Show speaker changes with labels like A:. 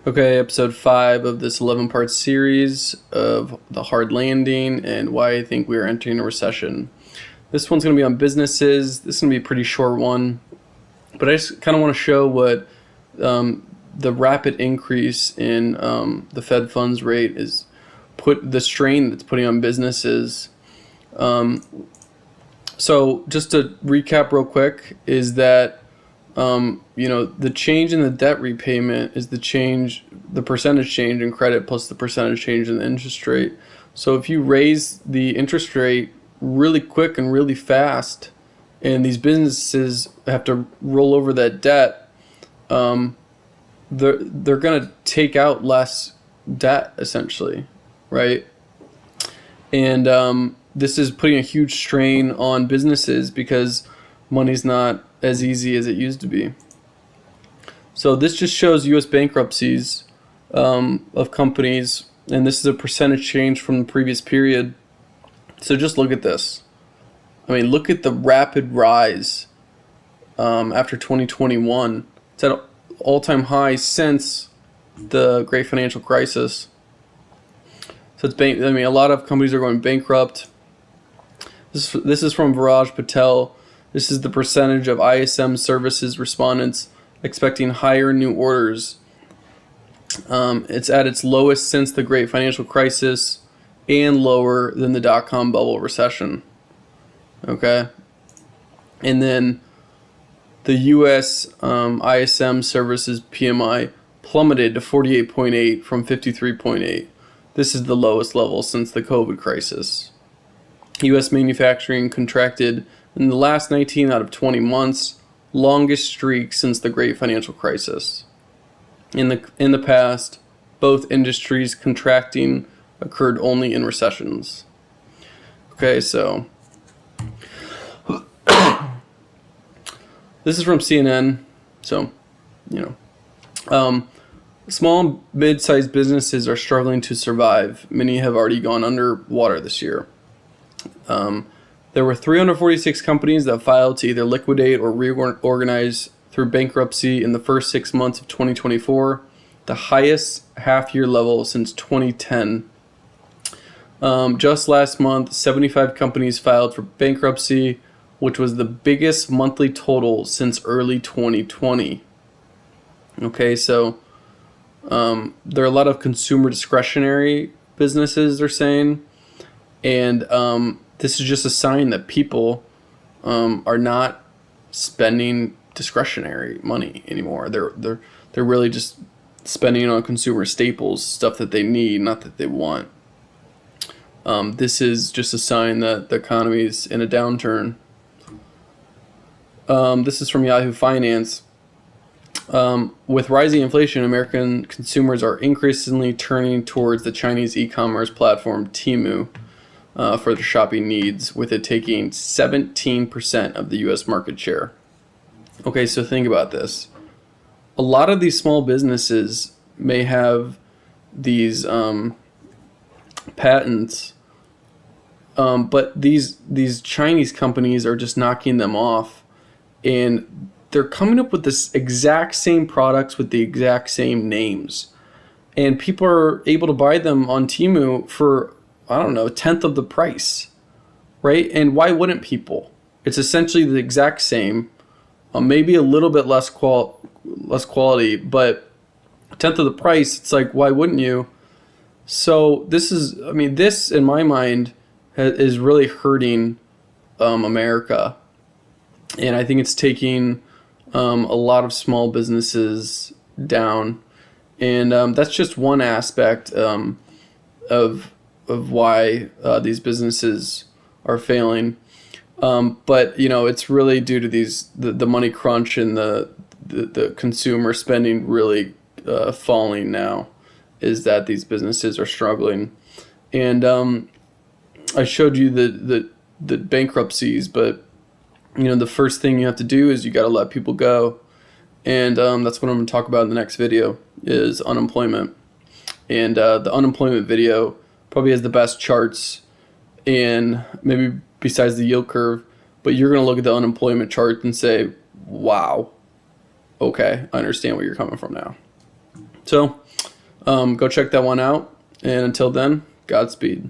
A: Okay, episode 5 of this 11-part series of the hard landing and why I think we are entering a recession. This one's going to be on businesses. This is going to be a pretty short one, but I just kind of want to show what the rapid increase in the Fed funds rate is put the strain that's putting on businesses. So just to recap real quick is that the change in the debt repayment is the percentage change in credit plus the percentage change in the interest rate. So if you raise the interest rate really quick and really fast, and these businesses have to roll over that debt, they're going to take out less debt essentially, right? And this is putting a huge strain on businesses because money's not as easy as it used to be. So this just shows U.S. bankruptcies of companies, and this is a percentage change from the previous period. So just look at this. I mean, look at the rapid rise after 2021. It's at an all-time high since the Great Financial Crisis. So a lot of companies are going bankrupt. This is from Viraj Patel. This is the percentage of ISM services respondents expecting higher new orders. It's at its lowest since the Great Financial Crisis and lower than the dot-com bubble recession. Okay? And then the U.S. ISM services PMI plummeted to 48.8 from 53.8. This is the lowest level since the COVID crisis. U.S. manufacturing contracted in the last 19 out of 20 months, longest streak since the Great Financial Crisis. In the past, both industries contracting occurred only in recessions. Okay, so this is from CNN. So, small and mid-sized businesses are struggling to survive. Many have already gone underwater this year. There were 346 companies that filed to either liquidate or reorganize through bankruptcy in the first 6 months of 2024, the highest half-year level since 2010. Just last month, 75 companies filed for bankruptcy, which was the biggest monthly total since early 2020. Okay, so there are a lot of consumer discretionary businesses, they're saying, and this is just a sign that people are not spending discretionary money anymore. They're really just spending on consumer staples, stuff that they need, not that they want. This is just a sign that the economy is in a downturn. This is from Yahoo Finance. With rising inflation, American consumers are increasingly turning towards the Chinese e-commerce platform Temu for their shopping needs, with it taking 17% of the U.S. market share. Okay, so think about this. A lot of these small businesses may have these patents, but these Chinese companies are just knocking them off, and they're coming up with this exact same products with the exact same names, and people are able to buy them on Temu for, I don't know, a tenth of the price, right? And why wouldn't people? It's essentially the exact same, maybe a little bit less quality, but a tenth of the price. It's like, why wouldn't you? So this in my mind is really hurting America, and I think it's taking a lot of small businesses down, and that's just one aspect of why these businesses are failing. But it's really due to the money crunch and the consumer spending really falling now, is that these businesses are struggling. And I showed you the bankruptcies, but the first thing you have to do is you got to let people go, and that's what I'm going to talk about in the next video, is unemployment. And the unemployment video probably has the best charts, and maybe besides the yield curve, but you're going to look at the unemployment chart and say, wow, okay, I understand where you're coming from now. So Go check that one out. And until then, Godspeed.